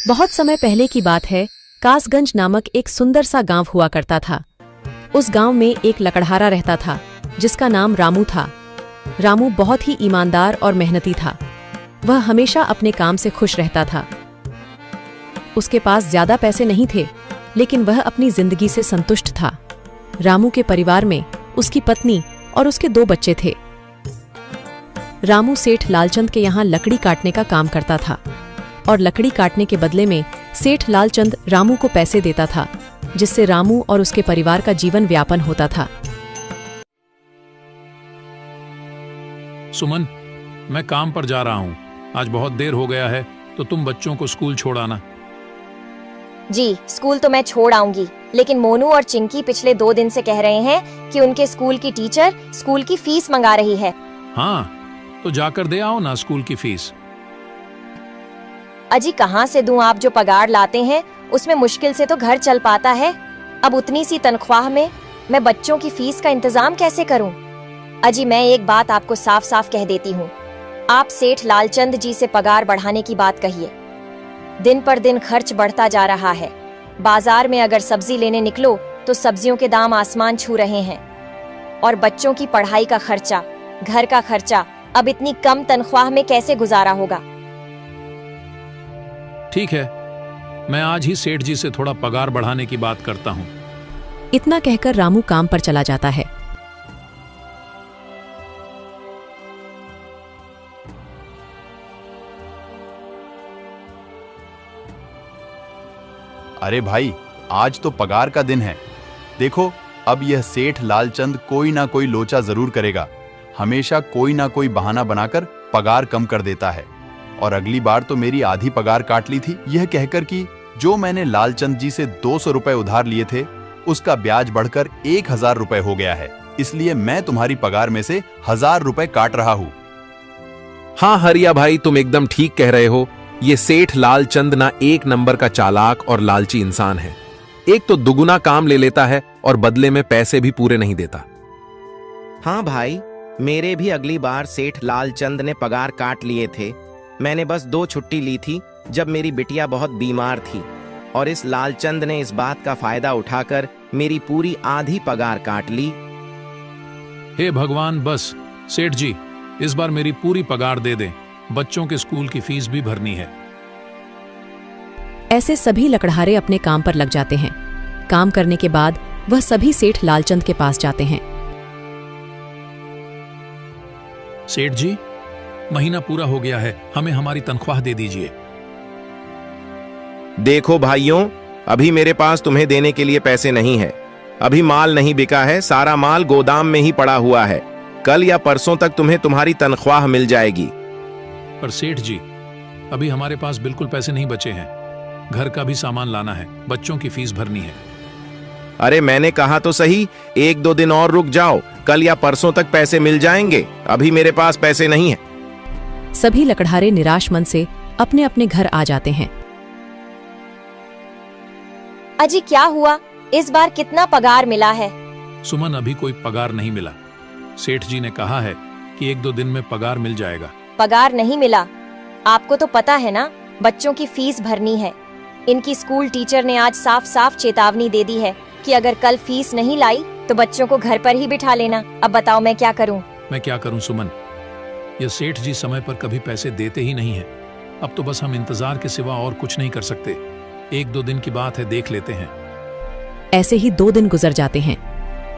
बहुत समय पहले की बात है। कासगंज नामक एक सुंदर सा गांव हुआ करता था। उस गांव में एक लकड़हारा रहता था जिसका नाम रामू था। रामू बहुत ही ईमानदार और मेहनती था। वह हमेशा अपने काम से खुश रहता था। उसके पास ज्यादा पैसे नहीं थे, लेकिन वह अपनी जिंदगी से संतुष्ट था। रामू के परिवार में उसकी पत्नी और उसके 2 बच्चे थे। रामू सेठ लालचंद के यहाँ लकड़ी काटने का काम करता था और लकड़ी काटने के बदले में सेठ लालचंद रामू को पैसे देता था, जिससे रामू और उसके परिवार का जीवन व्यापन होता था। सुमन, मैं काम पर जा रहा हूँ। आज बहुत देर हो गया है, तो तुम बच्चों को स्कूल छोड़ आना। जी, स्कूल तो मैं छोड़ आऊंगी, लेकिन मोनू और चिंकी पिछले 2 दिन से कह रहे हैं कि उनके स्कूल की टीचर स्कूल की फीस मंगा रही है। हाँ, तो जाकर दे आओ ना स्कूल की फीस। अजी कहाँ से दूं? आप जो पगार लाते हैं उसमें मुश्किल से तो घर चल पाता है। अब उतनी सी तनख्वाह में मैं बच्चों की फीस का इंतजाम कैसे करूं? अजी मैं एक बात आपको साफ साफ कह देती हूँ, आप सेठ लालचंद जी से पगार बढ़ाने की बात कहिए। दिन पर दिन खर्च बढ़ता जा रहा है। बाजार में अगर सब्जी लेने निकलो तो सब्जियों के दाम आसमान छू रहे हैं, और बच्चों की पढ़ाई का खर्चा, घर का खर्चा, अब इतनी कम तनख्वाह में कैसे गुजारा होगा? ठीक है, मैं आज ही सेठ जी से थोड़ा पगार बढ़ाने की बात करता हूँ। इतना कहकर रामू काम पर चला जाता है। अरे भाई, आज तो पगार का दिन है। देखो, अब यह सेठ लालचंद कोई ना कोई लोचा जरूर करेगा। हमेशा कोई ना कोई बहाना बनाकर पगार कम कर देता है। और अगली बार तो मेरी आधी पगार काट ली थी, यह कहकर कि जो मैंने लालचंद जी से 200 रुपए उधार लिए थे, उसका ब्याज बढ़कर 1000 रुपए हो गया है। इसलिए मैं तुम्हारी पगार में से 1000 रुपए काट रहा हूँ। हाँ हरिया भाई, तुम एकदम ठीक कह रहे हो। ये सेठ लालचंद ना एक नंबर का चालाक और लालची इंसान है। एक तो दुगुना काम ले लेता है और बदले में पैसे भी पूरे नहीं देता। हाँ भाई, मेरे भी अगली बार सेठ लालचंद ने पगार काट लिए थे। मैंने बस 2 छुट्टी ली थी जब मेरी बिटिया बहुत बीमार थी, और इस लालचंद ने इस बात का फायदा उठाकर मेरी पूरी आधी पगार काट ली। हे भगवान, बस सेठ जी इस बार मेरी पूरी पगार दे दें। बच्चों के स्कूल की फीस भी भरनी है। ऐसे सभी लकड़हारे अपने काम पर लग जाते हैं। काम करने के बाद वह सभी सेठ लालचंद के पास जाते हैं। सेठ जी, महीना पूरा हो गया है, हमें हमारी तनख्वाह दे दीजिए। देखो भाइयों, अभी मेरे पास तुम्हें देने के लिए पैसे नहीं है। अभी माल नहीं बिका है, सारा माल गोदाम में ही पड़ा हुआ है। कल या परसों तक तुम्हें तुम्हारी तनख्वाह मिल जाएगी। पर सेठ जी, अभी हमारे पास बिल्कुल पैसे नहीं बचे हैं। घर का भी सामान लाना है, बच्चों की फीस भरनी है। अरे मैंने कहा तो सही, 1-2 दिन और रुक जाओ, कल या परसों तक पैसे मिल जाएंगे। अभी मेरे पास पैसे नहीं है। सभी लकड़हारे निराश मन से अपने अपने घर आ जाते हैं। अजी क्या हुआ? इस बार कितना पगार मिला है? सुमन, अभी कोई पगार नहीं मिला। सेठ जी ने कहा है कि 1-2 दिन में पगार मिल जाएगा। पगार नहीं मिला? आपको तो पता है ना, बच्चों की फीस भरनी है। इनकी स्कूल टीचर ने आज साफ साफ चेतावनी दे दी है कि अगर कल फीस नहीं लाई तो बच्चों को घर पर ही बिठा लेना। अब बताओ मैं क्या करूं? मैं क्या करूं सुमन, ये सेठ जी समय पर कभी पैसे देते ही नहीं है। अब तो बस हम इंतजार के सिवा और कुछ नहीं कर सकते। 1-2 दिन की बात है, देख लेते हैं। ऐसे ही 2 दिन गुजर जाते हैं।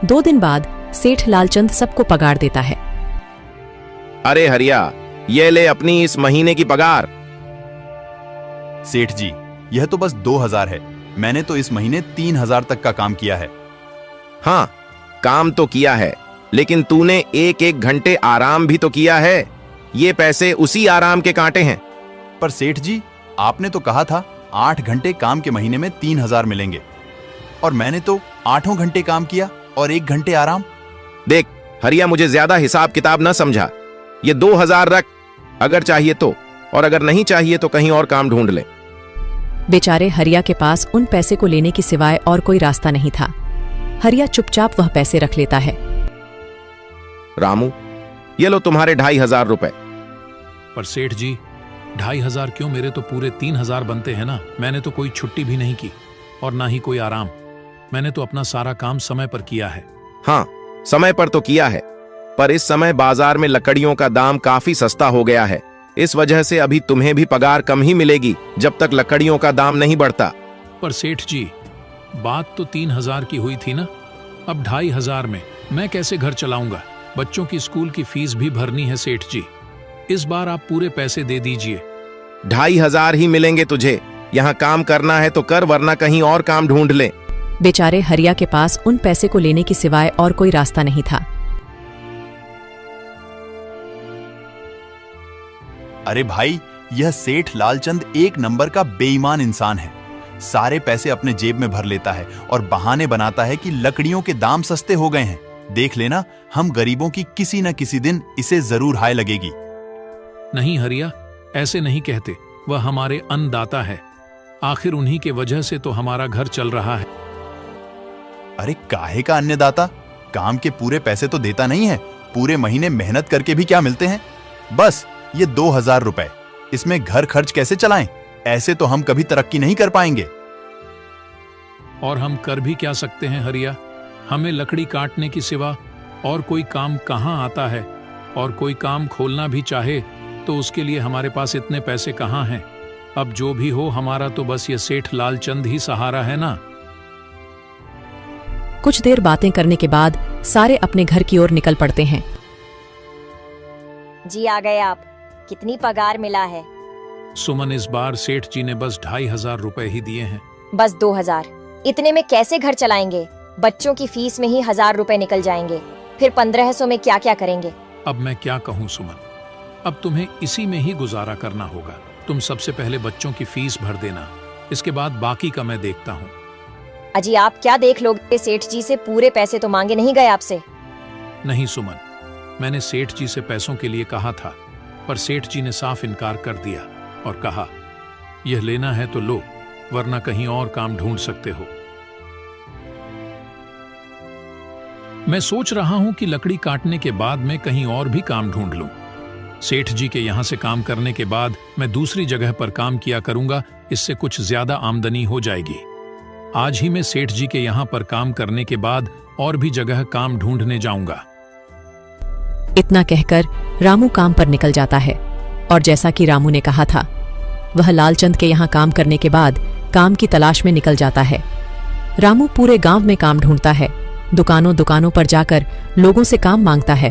2 दिन बाद सेठ लालचंद सबको पगार देता है। अरे हरिया, ये ले अपनी इस महीने की पगार। सेठ जी, यह तो बस 2000 है। मैंने तो इस महीने 3000 तक का काम किया है। हाँ, काम तो किया है, लेकिन तूने 1-1 घंटे आराम भी तो किया है। ये पैसे उसी आराम के कांटे हैं। पर सेठ जी, आपने तो कहा था 8 घंटे काम के महीने में 3000 मिलेंगे, और मैंने तो 8 घंटे काम किया और 1 घंटे आराम। देख हरिया, मुझे ज्यादा हिसाब किताब ना समझा। ये 2000 रख, अगर चाहिए तो, और अगर नहीं चाहिए तो कहीं और काम ढूंढ ले। बेचारे हरिया के पास उन पैसे को लेने की सिवाय और कोई रास्ता नहीं था। हरिया चुपचाप वह पैसे रख लेता है। रामू, ये लो तुम्हारे 2500 रुपए। पर सेठ जी, 2,500 क्यों, मेरे तो पूरे 3,000 बनते हैं ना। मैंने तो कोई छुट्टी भी नहीं की और ना ही कोई आराम। मैंने तो अपना सारा काम समय पर किया है। हाँ, समय पर तो किया है, पर इस समय बाजार में लकड़ियों का दाम काफी सस्ता हो गया है। इस वजह से अभी तुम्हें भी पगार कम ही मिलेगी जब तक लकड़ियों का दाम नहीं बढ़ता। पर सेठ जी, बात तो 3,000 की हुई थी ना, अब 2,500 में मैं कैसे घर चलाऊंगा? बच्चों की स्कूल की फीस भी भरनी है सेठ जी। इस बार आप पूरे पैसे दे दीजिए। 2,500 ही मिलेंगे तुझे। यहाँ काम करना है तो कर, वरना कहीं और काम ढूंढ ले। बेचारे हरिया के पास उन पैसे को लेने की सिवाय और कोई रास्ता नहीं था। अरे भाई, यह सेठ लालचंद एक नंबर का बेईमान इंसान है। सारे पैसे अपने जेब में भर लेता है और बहाने बनाता है कि लकड़ियों के दाम सस्ते हो गए हैं। देख लेना, हम गरीबों की किसी न किसी दिन इसे जरूर हाय लगेगी। नहीं हरिया, ऐसे नहीं कहते। वह हमारे अन्नदाता है, आखिर उन्हीं के वजह से तो हमारा घर चल रहा है। अरे काहे का अन्नदाता? काम के पूरे पैसे तो देता नहीं है। पूरे महीने मेहनत करके भी क्या मिलते हैं? बस ये 2,000 रुपए। इसमें घर खर्च कैसे चलाएं? ऐसे तो हम कभी तरक्की नहीं कर पाएंगे। और हम कर भी क्या सकते हैं हरिया? हमें लकड़ी काटने की सिवा और कोई काम कहाँ आता है? और कोई काम खोलना भी चाहे तो उसके लिए हमारे पास इतने पैसे कहाँ हैं? अब जो भी हो, हमारा तो बस ये सेठ लालचंद ही सहारा है ना। कुछ देर बातें करने के बाद सारे अपने घर की ओर निकल पड़ते हैं। जी आ गए आप। कितनी पगार मिला है? सुमन, इस बार सेठ जी ने बस 2,500 रुपए ही दिए हैं। बस 2,000? इतने में कैसे घर चलाएंगे? बच्चों की फीस में ही 1,000 रुपए निकल जाएंगे। फिर 1,500 में क्या क्या करेंगे? अब मैं क्या कहूँ सुमन, अब तुम्हें इसी में ही गुजारा करना होगा। तुम सबसे पहले बच्चों की फीस भर देना, इसके बाद बाकी का मैं देखता हूँ। अजी आप क्या देख लोगे? सेठ जी से पूरे पैसे तो मांगे नहीं गए आपसे? नहीं सुमन, मैंने सेठ जी से पैसों के लिए कहा था, पर सेठ जी ने साफ इनकार कर दिया और कहा, यह लेना है तो लो, वरना कहीं और काम ढूंढ सकते हो। मैं सोच रहा हूं कि लकड़ी काटने के बाद मैं कहीं और भी काम ढूंढ लूं। सेठ जी के यहां से काम करने के बाद मैं दूसरी जगह पर काम किया करूंगा, इससे कुछ ज्यादा आमदनी हो जाएगी। आज ही मैं सेठ जी के यहां पर काम करने के बाद और भी जगह काम ढूंढने जाऊंगा। इतना कहकर रामू काम पर निकल जाता है और जैसा कि रामू ने कहा था, वह लालचंद के यहाँ काम करने के बाद काम की तलाश में निकल जाता है। रामू पूरे गांव में काम ढूंढता है, दुकानों दुकानों पर जाकर लोगों से काम मांगता है,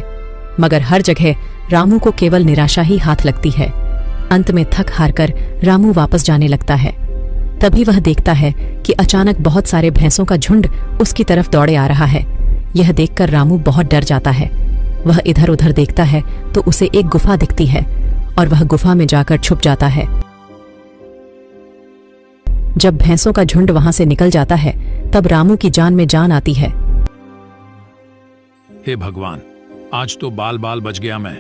मगर हर जगह रामू को केवल निराशा ही हाथ लगती है। अंत में थक हार कर रामू वापस जाने लगता है। तभी वह देखता है कि अचानक बहुत सारे भैंसों का झुंड उसकी तरफ दौड़े आ रहा है। यह देखकर रामू बहुत डर जाता है। वह इधर उधर देखता है तो उसे एक गुफा दिखती है और वह गुफा में जाकर छुप जाता है। जब भैंसों का झुंड वहां से निकल जाता है तब रामू की जान में जान आती है। हे भगवान, आज तो बाल बाल बच गया मैं,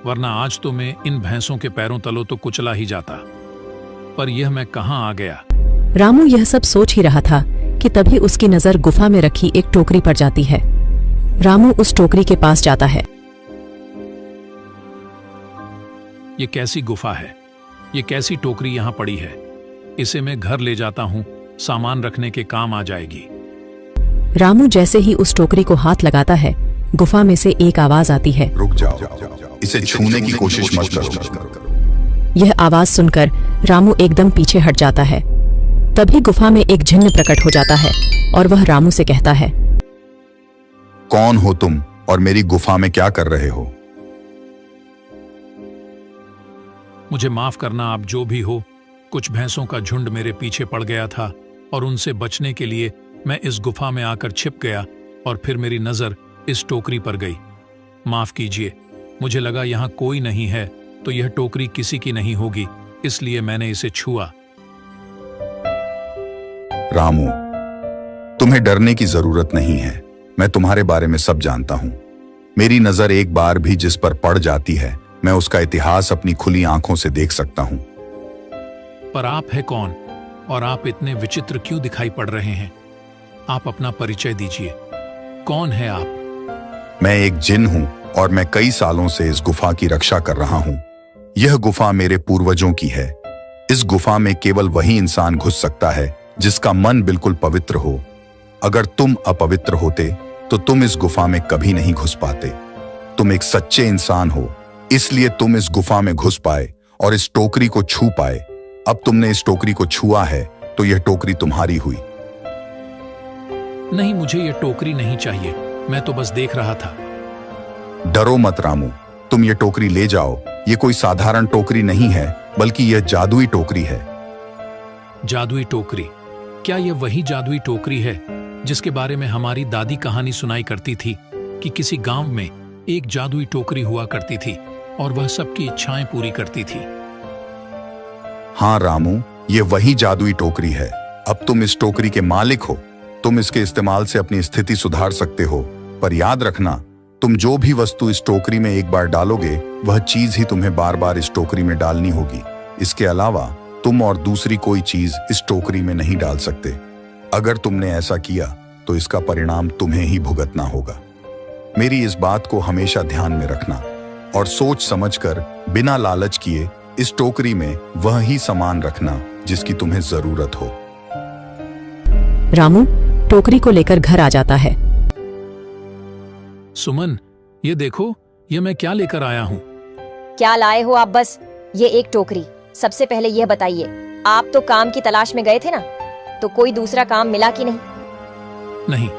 वरना आज तो मैं इन भैंसों के पैरों तलों तो कुचला ही जाता। पर यह मैं कहां आ गया? रामू यह सब सोच ही रहा था कि तभी उसकी नजर गुफा में रखी एक टोकरी पर जाती है। रामू उस टोकरी के पास जाता है। ये कैसी गुफा है? ये कैसी टोकरी यहाँ पड़ी है? इसे मैं घर ले जाता हूँ, सामान रखने के काम आ जाएगी। रामू जैसे ही उस टोकरी को हाथ लगाता है, गुफा में से एक आवाज आती है, रुक जाओ, इसे छूने की कोशिश मत करो। यह आवाज सुनकर रामू एकदम पीछे हट जाता है। तभी गुफा में एक जिन्न प्रकट हो जाता है और वह रामू से कहता है, कौन हो तुम और मेरी गुफा में क्या कर रहे हो? मुझे माफ करना, आप जो भी हो। कुछ भैंसों का झुंड मेरे पीछे पड़ गया था और उनसे बचने के लिए मैं इस गुफा में आकर छिप गया और फिर मेरी नजर इस टोकरी पर गई। माफ कीजिए, मुझे लगा यहाँ कोई नहीं है तो यह टोकरी किसी की नहीं होगी, इसलिए मैंने इसे छुआ। रामू, तुम्हें डरने की जरूरत नहीं है। मैं तुम्हारे बारे में सब जानता हूं। मेरी नजर एक बार भी जिस पर पड़ जाती है, मैं उसका इतिहास अपनी खुली आंखों से देख सकता हूं। पर आप है कौन और आप इतने विचित्र क्यों दिखाई पड़ रहे हैं? आप अपना परिचय दीजिए। कौन है आप? मैं एक जिन हूं और मैं कई सालों से इस गुफा की रक्षा कर रहा हूं। यह गुफा मेरे पूर्वजों की है। इस गुफा में केवल वही इंसान घुस सकता है जिसका मन बिल्कुल पवित्र हो। अगर तुम अपवित्र होते तो तुम इस गुफा में कभी नहीं घुस पाते। तुम एक सच्चे इंसान हो, इसलिए तुम इस गुफा में घुस पाए और इस टोकरी को छू पाए। अब तुमने इस टोकरी को छुआ है तो यह टोकरी तुम्हारी हुई। नहीं, मुझे ये टोकरी नहीं चाहिए, मैं तो बस देख रहा था। डरो मत रामू, तुम ये टोकरी ले जाओ। ये कोई साधारण टोकरी नहीं है, बल्कि यह जादुई टोकरी है। जादुई टोकरी? क्या यह वही जादुई टोकरी है जिसके बारे में हमारी दादी कहानी सुनाई करती थी कि किसी गांव में एक जादुई टोकरी हुआ करती थी और वह सबकी इच्छाएं पूरी करती थी? हाँ रामू, ये वही जादुई टोकरी है। अब तुम इस टोकरी के मालिक हो। तुम इसके इस्तेमाल से अपनी स्थिति सुधार सकते हो, पर याद रखना, तुम जो भी वस्तु इस टोकरी में एक बार डालोगे वह चीज ही तुम्हें बार बार इस टोकरी में डालनी होगी। इसके अलावा तुम और दूसरी कोई चीज इस टोकरी में नहीं डाल सकते। अगर तुमने ऐसा किया तो इसका परिणाम तुम्हें ही भुगतना होगा। मेरी इस बात को हमेशा ध्यान में रखना और सोच समझकर बिना लालच किए इस टोकरी में वह ही सामान रखना जिसकी तुम्हें जरूरत हो। रामू टोकरी को लेकर घर आ जाता है। सुमन, ये देखो, ये मैं क्या लेकर आया हूँ। क्या लाए हो आप? बस ये एक टोकरी। सबसे पहले यह बताइए, आप तो काम की तलाश में गए थे ना, तो कोई दूसरा काम मिला कि नहीं? नहीं।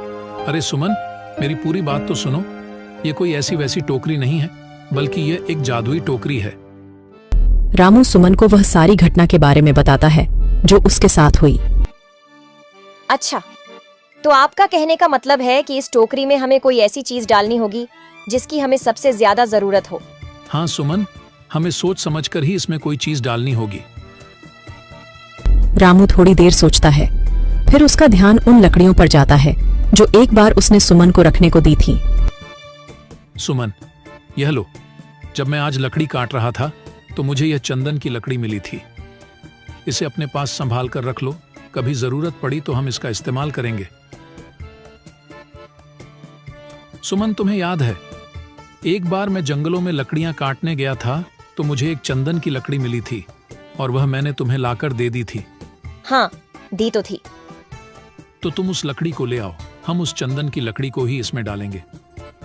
अरे सुमन, मेरी पूरी बात तो सुनो। ये कोई ऐसी वैसी टोकरी नहीं है, बल्कि ये एक जादुई टोकरी है। रामू सुमन को वह सारी घटना के बारे में बताता है जो उसके साथ हुई। अच्छा, तो आपका कहने का मतलब है कि इस टोकरी में हमें कोई ऐसी चीज डालनी होगी जिसकी हमें सबसे ज्यादा जरूरत हो। हाँ सुमन, हमें सोच समझकर ही इसमें कोई चीज डालनी होगी। रामू थोड़ी देर सोचता है, फिर उसका ध्यान उन लकड़ियों पर जाता है जो एक बार उसने सुमन को रखने को दी थी। सुमन, यह लो। जब मैं आज लकड़ी काट रहा था तो मुझे यह चंदन की लकड़ी मिली थी। इसे अपने पास संभाल कर रख लो, कभी जरूरत पड़ी तो हम इसका इस्तेमाल करेंगे। सुमन, तुम्हें याद है, एक बार मैं जंगलों में लकड़ियां काटने गया था तो मुझे एक चंदन की लकड़ी मिली थी और वह मैंने तुम्हें लाकर दे दी थी। हाँ, दी तो थी। तो तुम उस लकड़ी को ले आओ। हम उस चंदन की लकड़ी को ही इसमें डालेंगे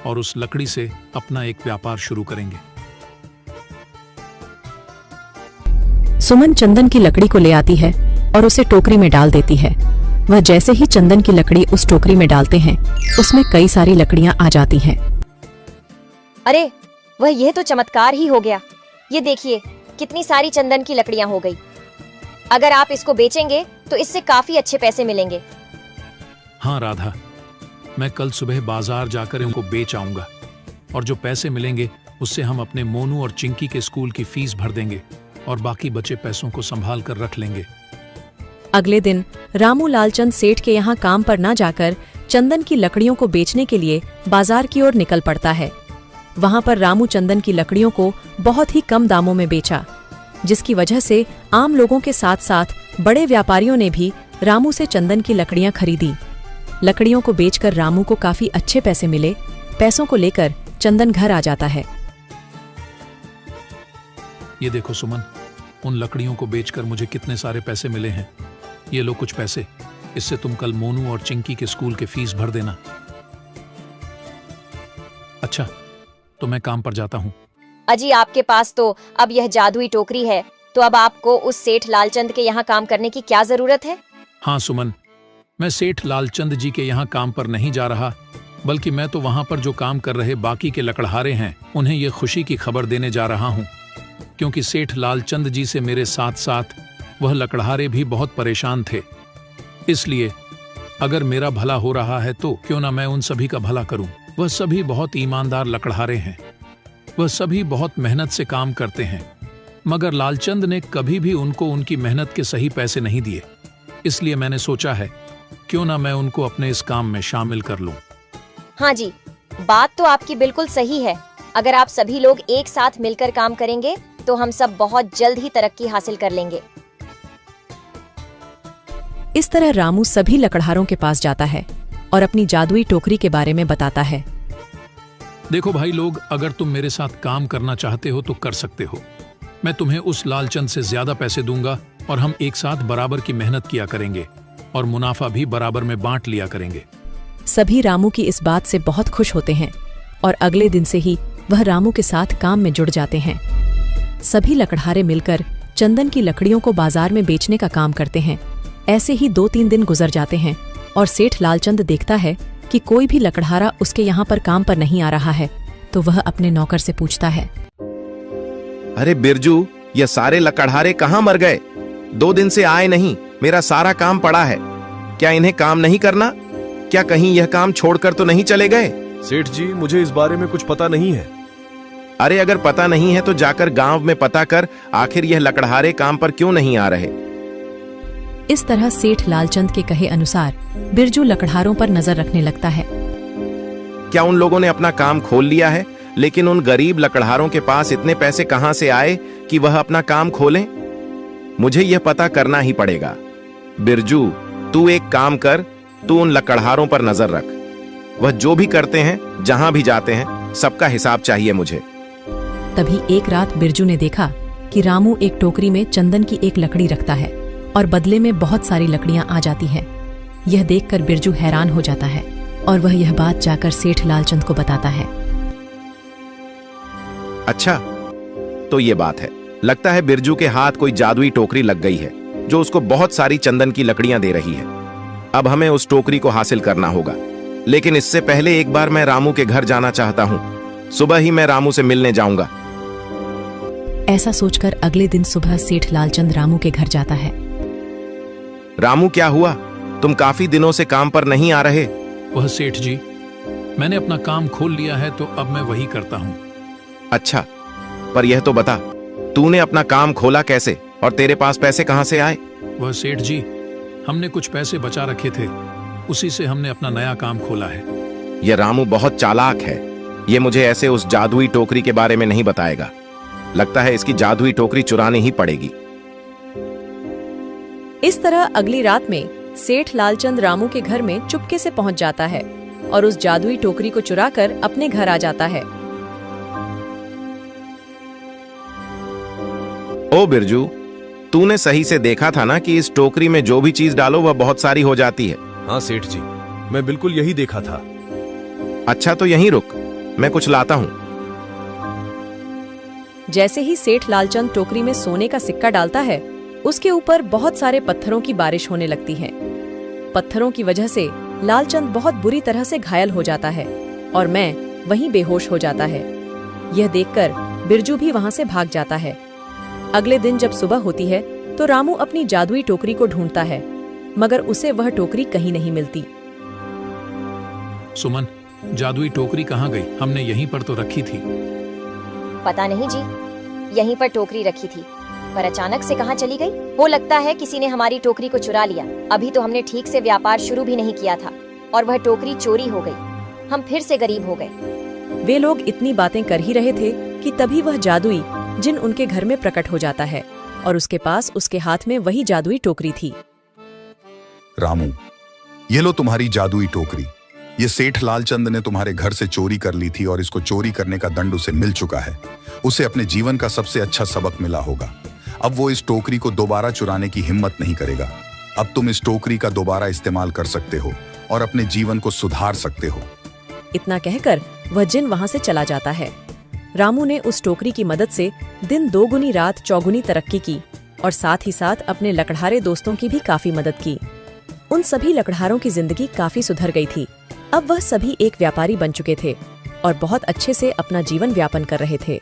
और उस लकड़ी से अपना एक व्यापार शुरू करेंगे। सुमन चंदन की लकड़ी को ले आती है और उसे टोकरी में डाल देती है। वह जैसे ही चंदन की लकड़ी उस टोकरी में डालते हैं, उसमें कई सारी लकड़ियां आ जाती हैं। अरे वह, यह तो चमत्कार ही हो गया। ये देखिए, कितनी सारी चंदन की लकड़ियां हो गई। अगर आप इसको बेचेंगे तो इससे काफी अच्छे पैसे मिलेंगे। हाँ राधा, मैं कल सुबह बाजार जाकर इनको बेच आऊंगा और जो पैसे मिलेंगे उससे हम अपने मोनू और चिंकी के स्कूल की फीस भर देंगे और बाकी बचे पैसों को संभाल कर रख लेंगे। अगले दिन रामू लालचंद सेठ के यहाँ काम पर न जाकर चंदन की लकड़ियों को बेचने के लिए बाजार की ओर निकल पड़ता है। वहां पर रामू चंदन की लकड़ियों को बहुत ही कम दामों में बेचा, जिसकी वजह से आम लोगों के साथ साथ बड़े व्यापारियों ने भी रामू से चंदन की लकड़ियां खरीदी। लकड़ियों को बेचकर रामू को काफी अच्छे पैसे मिले। पैसों को लेकर चंदन घर आ जाता है। ये देखो सुमन, उन लकड़ियों को बेचकर मुझे कितने सारे पैसे मिले हैं। ये लो कुछ पैसे, इससे तुम कल मोनू और चिंकी के स्कूल के फीस भर देना। अच्छा, तो मैं काम पर जाता हूँ। अजी, आपके पास तो अब यह जादुई टोकरी है, तो अब आपको उस सेठ लालचंद के यहाँ काम करने की क्या जरूरत है? हाँ सुमन, मैं सेठ लालचंद जी के यहाँ काम पर नहीं जा रहा, बल्कि मैं तो वहां पर जो काम कर रहे बाकी के लकड़हारे हैं उन्हें यह खुशी की खबर देने जा रहा हूँ, क्योंकि सेठ लालचंद जी से मेरे साथ साथ वह लकड़हारे भी बहुत परेशान थे। इसलिए अगर मेरा भला हो रहा है तो क्यों ना मैं उन सभी का भला करूं। वह सभी बहुत ईमानदार लकड़हारे हैं, वह सभी बहुत मेहनत से काम करते हैं, मगर लालचंद ने कभी भी उनको उनकी मेहनत के सही पैसे नहीं दिए। इसलिए मैंने सोचा है क्यों ना मैं उनको अपने इस काम में शामिल कर लूं। हाँ जी, बात तो आपकी बिल्कुल सही है। अगर आप सभी लोग एक साथ मिलकर काम करेंगे तो हम सब बहुत जल्द ही तरक्की हासिल कर लेंगे। इस तरह रामू सभी लकड़हारों के पास जाता है और अपनी जादुई टोकरी के बारे में बताता है। देखो भाई लोग, अगर तुम मेरे साथ काम करना चाहते हो तो कर सकते हो। मैं तुम्हें उस लालचंद से ज्यादा पैसे दूंगा और हम एक साथ बराबर की मेहनत किया करेंगे और मुनाफा भी बराबर में बांट लिया करेंगे। सभी रामू की इस बात से बहुत खुश होते हैं और अगले दिन से ही वह रामू के साथ काम में जुड़ जाते हैं। सभी लकड़हारे मिलकर चंदन की लकड़ियों को बाजार में बेचने का काम करते हैं। ऐसे ही 2-3 दिन गुजर जाते हैं और सेठ लालचंद देखता है कि कोई भी लकड़हारा उसके यहाँ पर काम पर नहीं आ रहा है, तो वह अपने नौकर से पूछता है, अरे बिरजू, ये सारे लकड़हारे कहाँ मर गए? 2 दिन से आए नहीं, मेरा सारा काम पड़ा है। क्या इन्हें काम नहीं करना? क्या कहीं यह काम छोड़कर तो नहीं चले गए? सेठ जी, मुझे इस बारे में कुछ पता नहीं है। अरे अगर पता नहीं है तो जाकर गांव में पता कर, आखिर यह लकड़हारे काम पर क्यों नहीं आ रहे। इस तरह सेठ लालचंद के कहे अनुसार बिरजू लकड़हारों पर नजर रखने लगता है। क्या उन लोगों ने अपना काम खोल लिया है? लेकिन उन गरीब लकड़हारों के पास इतने पैसे कहां से आए कि वह अपना काम खोलें? मुझे यह पता करना ही पड़ेगा। बिरजू, तू एक काम कर, तू उन लकड़हारों पर नजर रख। वह जो भी करते हैं, जहां भी जाते हैं, सबका हिसाब चाहिए मुझे। तभी एक रात बिरजू ने देखा कि रामू एक टोकरी में चंदन की एक लकड़ी रखता है और बदले में बहुत सारी लकड़ियां आ जाती हैं। यह देखकर बिरजू हैरान हो जाता है और वह यह बात जाकर सेठ लालचंद को बताता है। अच्छा, तो ये बात है। लगता है बिरजू के हाथ कोई जादुई टोकरी लग गई है जो उसको बहुत सारी चंदन की लकड़ियां दे रही है। अब हमें उस टोकरी को हासिल करना होगा, लेकिन इससे पहले एक बार मैं रामू के घर जाना चाहता हूं। सुबह ही मैं रामू से मिलने जाऊंगा। ऐसा सोचकर अगले दिन सुबह सेठ लालचंद रामू के घर जाता है। रामू, क्या हुआ? तुम काफी दिनों से काम पर नहीं आ रहे। वह सेठ जी, मैंने अपना काम खोल लिया है तो अब मैं वही करता हूँ। अच्छा, पर यह तो बता, तूने अपना काम खोला कैसे और तेरे पास पैसे कहां से आए? वह सेठ जी, हमने कुछ पैसे बचा रखे थे, उसी से हमने अपना नया काम खोला है। यह रामू बहुत चालाक है। यह मुझे ऐसे उस जादुई टोकरी के बारे में नहीं बताएगा। लगता है इसकी जादुई टोकरी चुरानी ही पड़ेगी। इस तरह अगली रात में सेठ लालचंद रामू के घर में चुपके से पहुंच जाता है और उस जादुई टोकरी को चुराकर अपने घर आ जाता है। ओ बिरजू, तूने सही से देखा था ना कि इस टोकरी में जो भी चीज डालो वह बहुत सारी हो जाती है। हाँ सेठ जी, मैं बिल्कुल यही देखा था। अच्छा, तो यहीं रुक, मैं कुछ लाता हूं। जैसे ही सेठ लालचंद टोकरी में सोने का सिक्का डालता है, उसके ऊपर बहुत सारे पत्थरों की बारिश होने लगती है। पत्थरों की वजह से लालचंद बहुत बुरी तरह से घायल हो जाता है और मैं वहीं बेहोश हो जाता है। यह देखकर बिरजू भी वहां से भाग जाता है। अगले दिन जब सुबह होती है तो रामू अपनी जादुई टोकरी को ढूंढता है, मगर उसे वह टोकरी कहीं नहीं मिलती। सुमन, जादुई टोकरी कहाँ गई? हमने यहीं पर तो रखी थी। पता नहीं जी, यहीं पर टोकरी रखी थी, पर अचानक से कहाँ चली गई? वो लगता है किसी ने हमारी टोकरी को चुरा लिया। अभी तो हमने ठीक से व्यापार शुरू भी नहीं किया था और वह टोकरी चोरी हो गई। हम फिर से गरीब हो गए। वे लोग इतनी बातें कर ही रहे थे कि तभी वह जादुई जिन उनके घर में प्रकट हो जाता है और उसके पास उसके हाथ में वही जादुई टोकरी थी। रामू, ये लो तुम्हारी जादुई टोकरी। ये सेठ लालचंद ने तुम्हारे घर से चोरी कर ली थी और इसको चोरी करने का दंड उसे मिल चुका है। उसे अपने जीवन का सबसे अच्छा सबक मिला होगा। अब वो इस टोकरी को दोबारा चुराने की हिम्मत नहीं करेगा। अब तुम इस टोकरी का दोबारा इस्तेमाल कर सकते हो और अपने जीवन को सुधार सकते हो। इतना कहकर वह जिन वहां से चला जाता है। रामू ने उस टोकरी की मदद से दिन दोगुनी रात चौगुनी तरक्की की और साथ ही साथ अपने लकड़हारे दोस्तों की भी काफी मदद की। उन सभी लकड़हारों की जिंदगी काफी सुधर गई थी। अब वह सभी एक व्यापारी बन चुके थे और बहुत अच्छे से अपना जीवन व्यापन कर रहे थे।